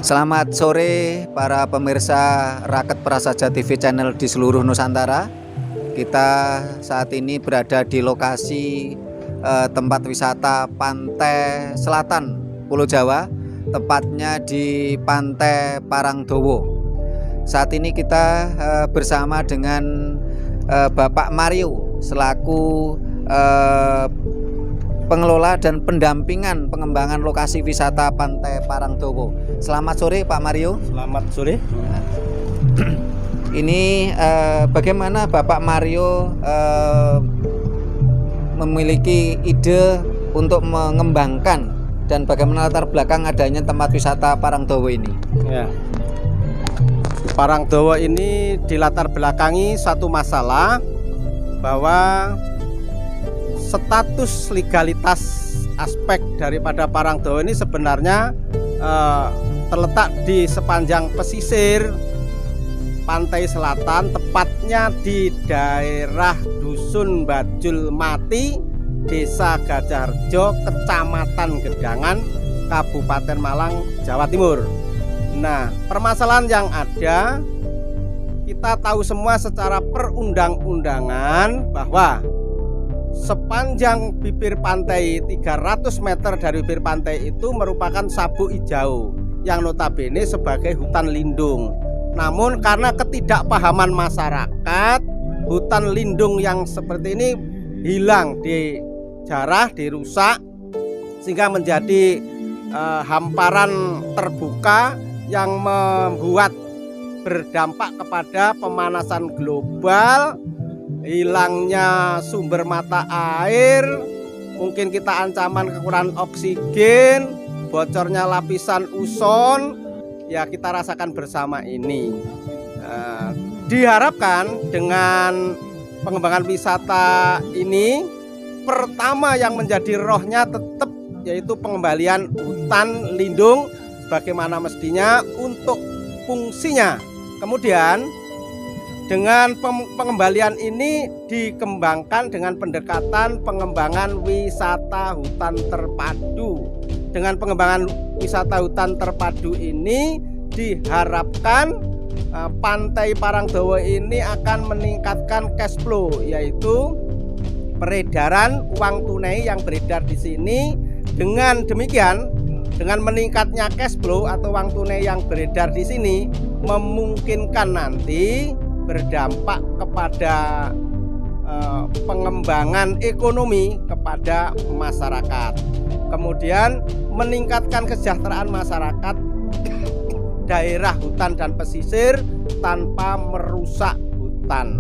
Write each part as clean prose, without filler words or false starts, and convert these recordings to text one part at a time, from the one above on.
Selamat sore para pemirsa Raket Prasaja TV channel di seluruh Nusantara. Kita saat ini berada di lokasi tempat wisata pantai selatan Pulau Jawa, tepatnya di Pantai Parangdowo. Saat ini kita bersama dengan Bapak Mario selaku pengelola dan pendampingan pengembangan lokasi wisata Pantai Parangdowo. Selamat sore Pak Mario. Selamat sore. Ini bagaimana Bapak Mario memiliki ide untuk mengembangkan dan bagaimana latar belakang adanya tempat wisata Parangdowo ini? Ya. Parangdowo ini dilatar belakangi satu masalah bahwa status legalitas aspek daripada Parangdowo ini sebenarnya terletak di sepanjang pesisir pantai selatan, tepatnya di daerah Dusun Bajul Mati, Desa Gajahharjo, Kecamatan Gedangan, Kabupaten Malang, Jawa Timur. Nah, permasalahan yang ada, kita tahu semua secara perundang-undangan bahwa sepanjang bibir pantai 300 meter dari bibir pantai itu merupakan sabuk hijau yang notabene sebagai hutan lindung. Namun karena ketidakpahaman masyarakat, hutan lindung yang seperti ini hilang, dijarah, dirusak, sehingga menjadi hamparan terbuka yang membuat berdampak kepada pemanasan global, hilangnya sumber mata air, mungkin kita ancaman kekurangan oksigen, bocornya lapisan ozon, ya kita rasakan bersama ini. Diharapkan dengan pengembangan wisata ini, pertama yang menjadi rohnya tetap yaitu pengembalian hutan lindung sebagaimana mestinya untuk fungsinya. Kemudian dengan pengembalian ini dikembangkan dengan pendekatan pengembangan wisata hutan terpadu. Dengan pengembangan wisata hutan terpadu ini diharapkan Pantai Parangdowo ini akan meningkatkan cash flow, yaitu peredaran uang tunai yang beredar di sini. Dengan demikian, dengan meningkatnya cash flow atau uang tunai yang beredar di sini memungkinkan nanti berdampak kepada pengembangan ekonomi kepada masyarakat, kemudian meningkatkan kesejahteraan masyarakat daerah hutan dan pesisir tanpa merusak hutan.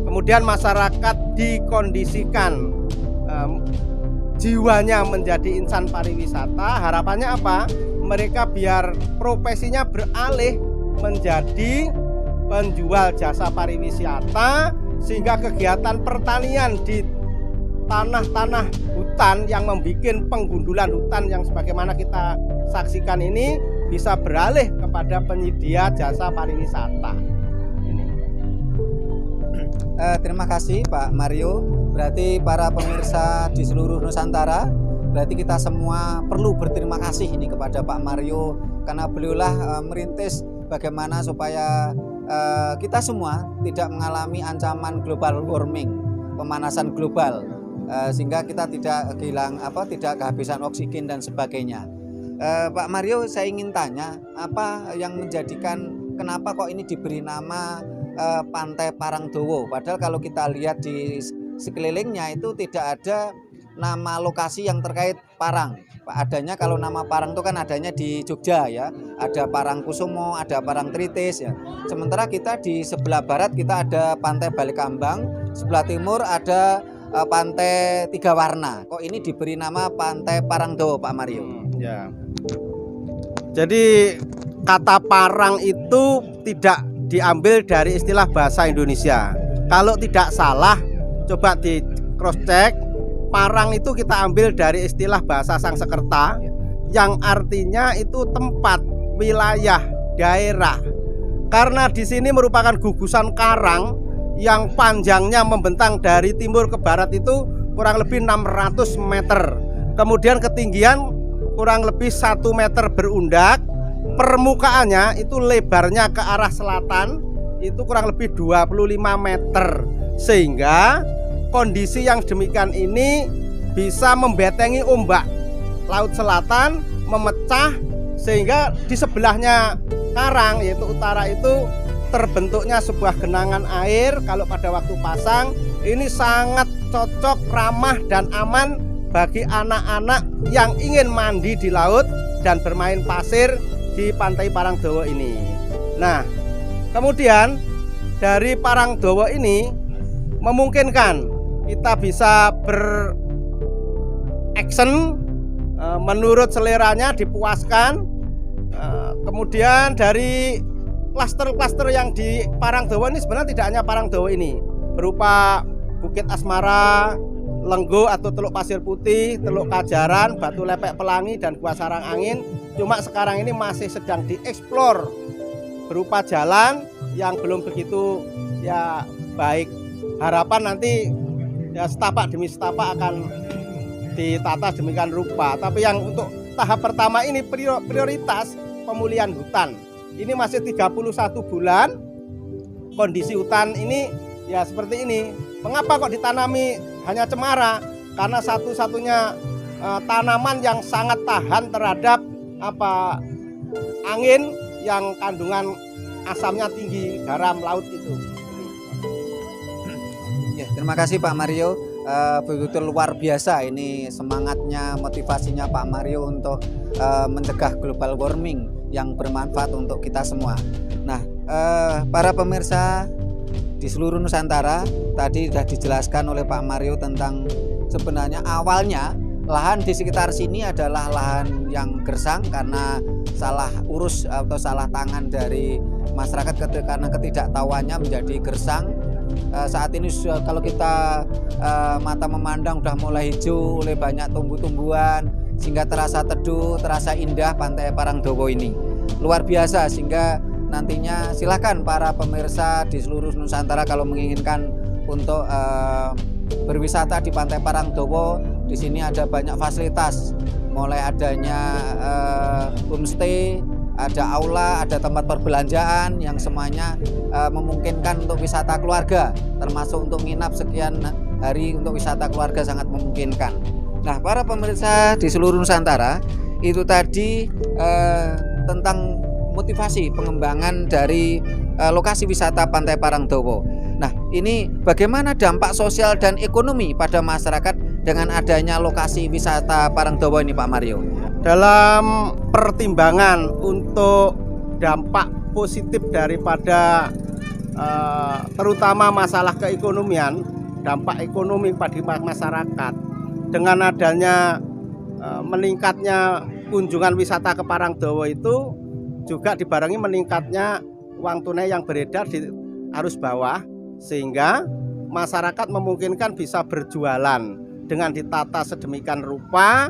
Kemudian masyarakat dikondisikan jiwanya menjadi insan pariwisata. Harapannya apa? Mereka biar profesinya beralih menjadi penjual jasa pariwisata, sehingga kegiatan pertanian di tanah-tanah hutan yang membuat penggundulan hutan yang sebagaimana kita saksikan ini bisa beralih kepada penyedia jasa pariwisata. Ini. Terima kasih Pak Mario. Berarti para pemirsa di seluruh Nusantara, berarti kita semua perlu berterima kasih ini kepada Pak Mario karena beliaulah merintis bagaimana supaya kita semua tidak mengalami ancaman global warming, pemanasan global, sehingga kita tidak kehabisan oksigen dan sebagainya. Pak Mario, saya ingin tanya, apa yang menjadikan kenapa kok ini diberi nama Pantai Parangdowo? Padahal kalau kita lihat di sekelilingnya itu tidak ada nama lokasi yang terkait Parang. Adanya kalau nama Parang itu kan adanya di Jogja ya, ada Parangkusumo, ada Parangtritis ya. Sementara kita di sebelah barat kita ada Pantai Balikambang, sebelah timur ada Pantai Tiga Warna. Kok ini diberi nama Pantai Parangdowo, Pak Mario? Ya. Jadi kata parang itu tidak diambil dari istilah bahasa Indonesia. Kalau tidak salah, coba di cross check. Parang itu kita ambil dari istilah bahasa Sangsekerta yang artinya itu tempat, wilayah, daerah. Karena di sini merupakan gugusan karang yang panjangnya membentang dari timur ke barat itu kurang lebih 600 meter. Kemudian ketinggian kurang lebih 1 meter berundak. permukaannya itu lebarnya ke arah selatan itu kurang lebih 25 meter, sehingga kondisi yang demikian ini bisa membetengi ombak laut selatan, memecah, sehingga di sebelahnya karang yaitu utara itu terbentuknya sebuah genangan air. Kalau pada waktu pasang ini sangat cocok, ramah dan aman bagi anak-anak yang ingin mandi di laut dan bermain pasir di Pantai Parangdowo ini. Nah, kemudian dari Parangdowo ini memungkinkan kita bisa beraction menurut seleranya, dipuaskan. Kemudian dari klaster-klaster yang di Parangdowo ini sebenarnya tidak hanya Parangdowo ini, berupa Bukit Asmara, Lenggo atau Teluk Pasir Putih, Teluk Kajaran, Batu Lepek Pelangi, dan Gua Sarang Angin. Cuma sekarang ini masih sedang dieksplor berupa jalan yang belum begitu ya baik. Harapan nanti ya setapak demi setapak akan ditata demikian rupa. Tapi yang untuk tahap pertama ini prioritas pemulihan hutan. Ini masih 31 bulan. Kondisi hutan ini ya seperti ini. Mengapa kok ditanami hanya cemara? Karena satu-satunya tanaman yang sangat tahan terhadap angin yang kandungan asamnya tinggi, garam laut itu. Ya, terima kasih Pak Mario. Betul luar biasa ini semangatnya, motivasinya Pak Mario untuk mencegah global warming yang bermanfaat untuk kita semua. Nah, para pemirsa di seluruh Nusantara, tadi sudah dijelaskan oleh Pak Mario tentang sebenarnya awalnya lahan di sekitar sini adalah lahan yang gersang karena salah urus atau salah tangan dari masyarakat karena ketidaktahuannya menjadi gersang. Saat ini kalau kita mata memandang sudah mulai hijau oleh banyak tumbuh-tumbuhan, sehingga terasa teduh, terasa indah Pantai Parangdowo ini. Luar biasa, sehingga nantinya silakan para pemirsa di seluruh Nusantara kalau menginginkan untuk berwisata di Pantai Parangdowo. Di sini ada banyak fasilitas, mulai adanya homestay, ada aula, ada tempat perbelanjaan yang semuanya memungkinkan untuk wisata keluarga, termasuk untuk nginap sekian hari untuk wisata keluarga sangat memungkinkan. Nah, para pemirsa di seluruh Nusantara, itu tadi tentang motivasi pengembangan dari lokasi wisata Pantai Parangdowo. Nah, ini bagaimana dampak sosial dan ekonomi pada masyarakat dengan adanya lokasi wisata Parangdowo ini Pak Mario? Dalam pertimbangan untuk dampak positif daripada terutama masalah keekonomian, dampak ekonomi pada masyarakat dengan adanya meningkatnya kunjungan wisata ke Parangdowo itu juga dibarengi meningkatnya uang tunai yang beredar di arus bawah, sehingga masyarakat memungkinkan bisa berjualan dengan ditata sedemikian rupa,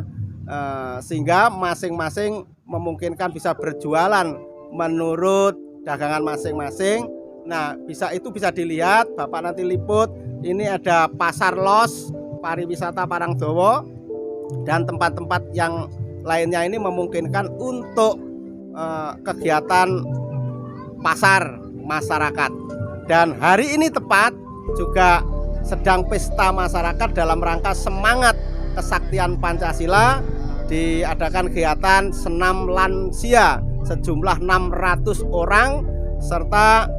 sehingga masing-masing memungkinkan bisa berjualan menurut dagangan masing-masing. Nah, itu bisa dilihat, Bapak nanti liput, ini ada pasar los pariwisata Parangdowo dan tempat-tempat yang lainnya ini memungkinkan untuk kegiatan pasar masyarakat. Dan hari ini tepat juga sedang pesta masyarakat dalam rangka semangat kesaktian Pancasila, diadakan kegiatan senam lansia sejumlah 600 orang, serta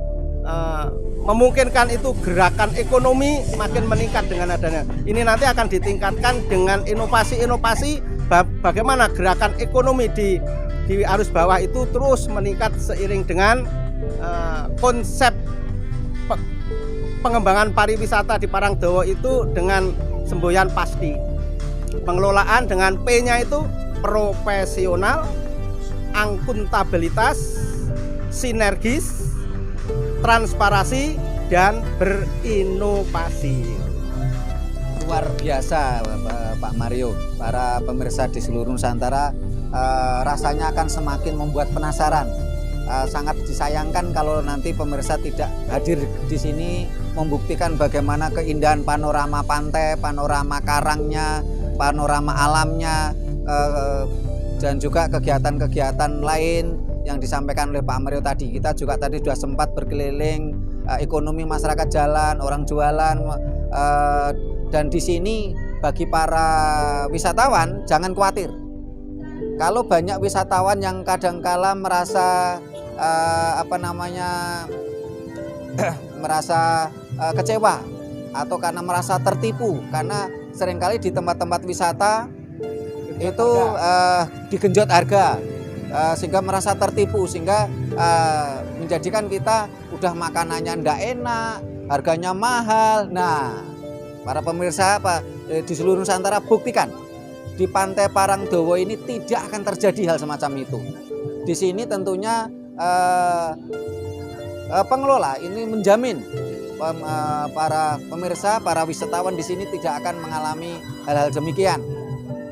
memungkinkan itu gerakan ekonomi makin meningkat dengan adanya. Ini nanti akan ditingkatkan dengan inovasi-inovasi bagaimana gerakan ekonomi di arus bawah itu terus meningkat seiring dengan konsep pengembangan pariwisata di Parangdowo itu dengan semboyan pasti. Pengelolaan dengan P-nya itu profesional, akuntabilitas, sinergis, transparansi, dan berinovasi. Luar biasa Pak Mario. Para pemirsa di seluruh Nusantara, rasanya akan semakin membuat penasaran. Sangat disayangkan kalau nanti pemirsa tidak hadir di sini membuktikan bagaimana keindahan panorama pantai, panorama karangnya, panorama alamnya, dan juga kegiatan-kegiatan lain yang disampaikan oleh Pak Mario tadi. Kita juga tadi sudah sempat berkeliling ekonomi masyarakat jalan, orang jualan, dan di sini bagi para wisatawan jangan khawatir. Kalau banyak wisatawan yang kadangkala merasa merasa kecewa atau karena merasa tertipu, karena seringkali di tempat-tempat wisata itu digenjot harga, sehingga merasa tertipu, sehingga menjadikan kita udah makanannya ndak enak, harganya mahal. Nah, para pemirsa di seluruh Nusantara, buktikan di Pantai Parangdowo ini tidak akan terjadi hal semacam itu. Di sini tentunya pengelola ini menjamin para pemirsa, para wisatawan di sini tidak akan mengalami hal-hal demikian.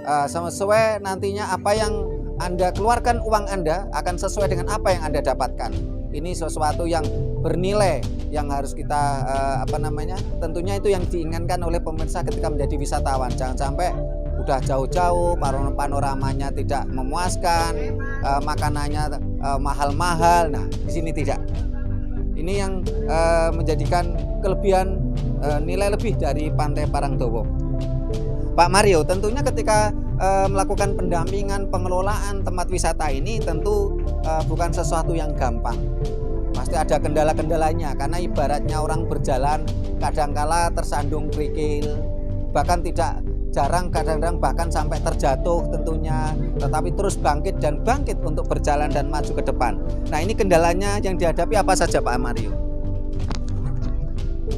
Sesuai nantinya apa yang Anda keluarkan, uang Anda akan sesuai dengan apa yang Anda dapatkan. Ini sesuatu yang bernilai yang harus kita tentunya itu yang diinginkan oleh pemirsa ketika menjadi wisatawan. Jangan sampai udah jauh-jauh panoramanya tidak memuaskan, makanannya mahal-mahal. Nah, di sini tidak. Ini yang menjadikan kelebihan, nilai lebih dari Pantai Parangdowo. Pak Mario, tentunya ketika melakukan pendampingan pengelolaan tempat wisata ini tentu bukan sesuatu yang gampang. Pasti ada kendala-kendalanya, karena ibaratnya orang berjalan kadangkala tersandung kerikil, bahkan tidak jarang kadang-kadang bahkan sampai terjatuh tentunya, tetapi terus bangkit dan bangkit untuk berjalan dan maju ke depan. Nah, ini kendalanya yang dihadapi apa saja Pak Mario?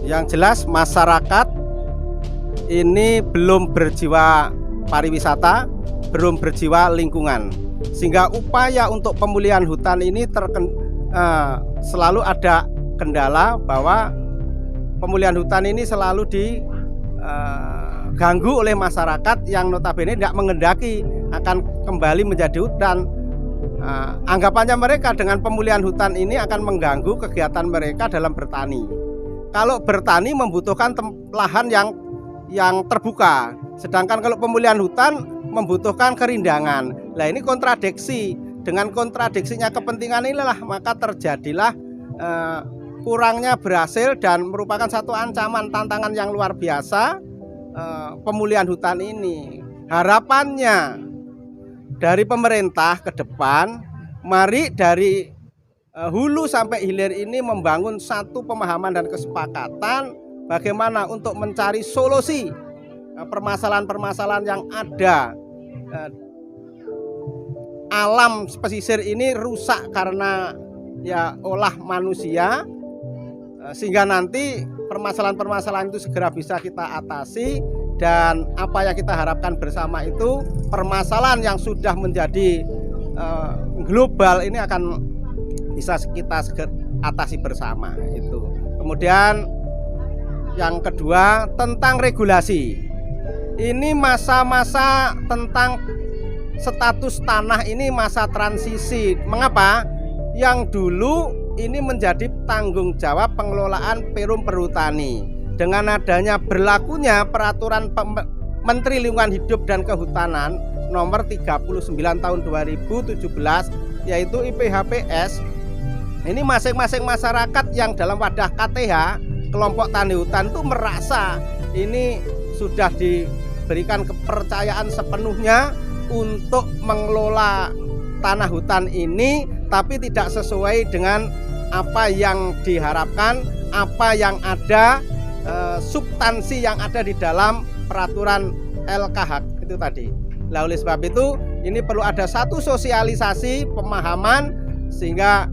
Yang jelas masyarakat ini belum berjiwa pariwisata, belum berjiwa lingkungan, sehingga upaya untuk pemulihan hutan ini selalu ada kendala bahwa pemulihan hutan ini selalu diganggu oleh masyarakat yang notabene tidak mengendaki akan kembali menjadi hutan. Anggapannya mereka dengan pemulihan hutan ini akan mengganggu kegiatan mereka dalam bertani. Kalau bertani membutuhkan lahan yang terbuka, sedangkan kalau pemulihan hutan membutuhkan kerindangan. Nah, ini kontradiksi. Dengan kontradiksinya kepentingan inilah maka terjadilah kurangnya berhasil dan merupakan satu ancaman, tantangan yang luar biasa pemulihan hutan ini. Harapannya dari pemerintah ke depan, mari dari hulu sampai hilir ini membangun satu pemahaman dan kesepakatan bagaimana untuk mencari solusi permasalahan-permasalahan yang ada. Alam pesisir ini rusak karena olah manusia, sehingga nanti permasalahan-permasalahan itu segera bisa kita atasi, dan apa yang kita harapkan bersama itu permasalahan yang sudah menjadi global ini akan bisa kita atasi bersama itu. Kemudian yang kedua tentang regulasi. Ini masa-masa tentang status tanah ini masa transisi. Mengapa? Yang dulu ini menjadi tanggung jawab pengelolaan Perum Perhutani. Dengan adanya berlakunya peraturan Menteri Lingkungan Hidup dan Kehutanan nomor 39 tahun 2017 yaitu IPHPS, ini masing-masing masyarakat yang dalam wadah KTH kelompok tani hutan itu merasa ini sudah diberikan kepercayaan sepenuhnya untuk mengelola tanah hutan ini, tapi tidak sesuai dengan apa yang diharapkan, apa yang ada, substansi yang ada di dalam peraturan LKH itu tadi. Nah, oleh sebab itu ini perlu ada satu sosialisasi pemahaman sehingga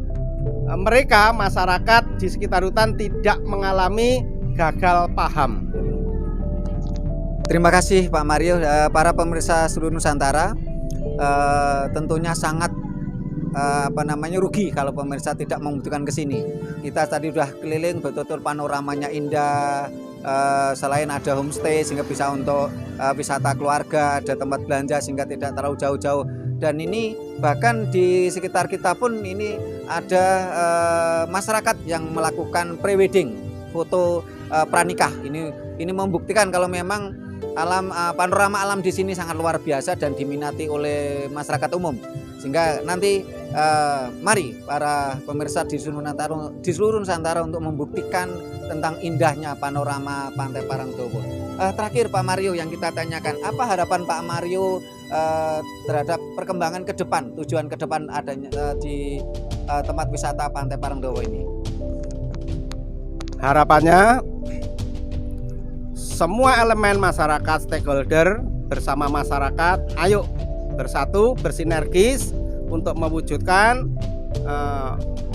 mereka masyarakat di sekitar hutan tidak mengalami gagal paham. Terima kasih Pak Mario. Para pemirsa seluruh Nusantara, tentunya sangat rugi kalau pemirsa tidak membutuhkan ke sini. Kita tadi sudah keliling, betul-betul panoramanya indah. Selain ada homestay sehingga bisa untuk wisata keluarga, ada tempat belanja sehingga tidak terlalu jauh-jauh. Dan ini bahkan di sekitar kita pun ini ada masyarakat yang melakukan prewedding, foto pranikah. Ini membuktikan kalau memang panorama alam di sini sangat luar biasa dan diminati oleh masyarakat umum. Sehingga nanti mari para pemirsa di seluruh Nusantara untuk membuktikan tentang indahnya panorama Pantai Parangdowo. Terakhir Pak Mario, yang kita tanyakan, apa harapan Pak Mario terhadap perkembangan ke depan, tujuan ke depan adanya di tempat wisata Pantai Parangdowo ini? Harapannya semua elemen masyarakat, stakeholder bersama masyarakat, ayo bersatu, bersinergis untuk mewujudkan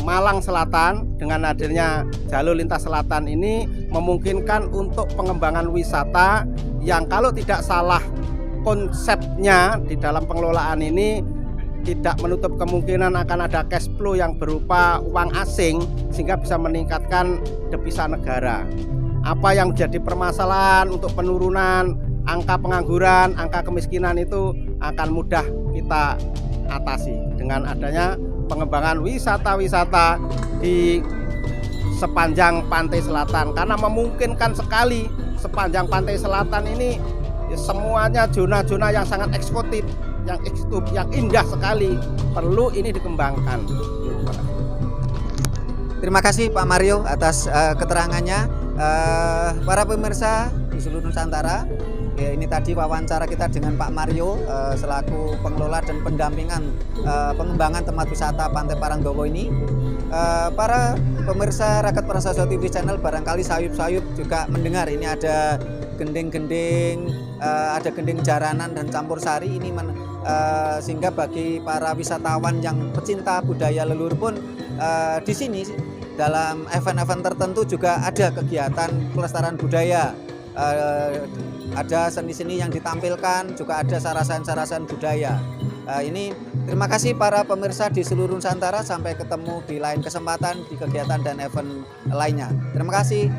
Malang Selatan dengan hadirnya jalur lintas selatan ini memungkinkan untuk pengembangan wisata yang kalau tidak salah konsepnya di dalam pengelolaan ini tidak menutup kemungkinan akan ada cash flow yang berupa uang asing sehingga bisa meningkatkan devisa negara. Apa yang menjadi permasalahan untuk penurunan angka pengangguran, angka kemiskinan itu akan mudah kita atasi dengan adanya pengembangan wisata-wisata di sepanjang pantai selatan, karena memungkinkan sekali sepanjang pantai selatan ini semuanya zona-zona yang sangat eksotik, yang indah sekali, perlu ini dikembangkan. Terima kasih Pak Mario atas keterangannya. Para pemirsa di seluruh Nusantara, ya, ini tadi wawancara kita dengan Pak Mario selaku pengelola dan pendampingan pengembangan tempat wisata Pantai Parangdowo ini. Para pemirsa Rakyat Prasaja TV Channel barangkali sayup-sayup juga mendengar ini ada gending-gending, ada gending jaranan dan campur sari ini sehingga bagi para wisatawan yang pecinta budaya leluhur pun di sini dalam event-event tertentu juga ada kegiatan pelestarian budaya. Ada seni-seni yang ditampilkan, juga ada sarasan-sarasan budaya. Ini terima kasih para pemirsa di seluruh Nusantara, sampai ketemu di lain kesempatan di kegiatan dan event lainnya. Terima kasih.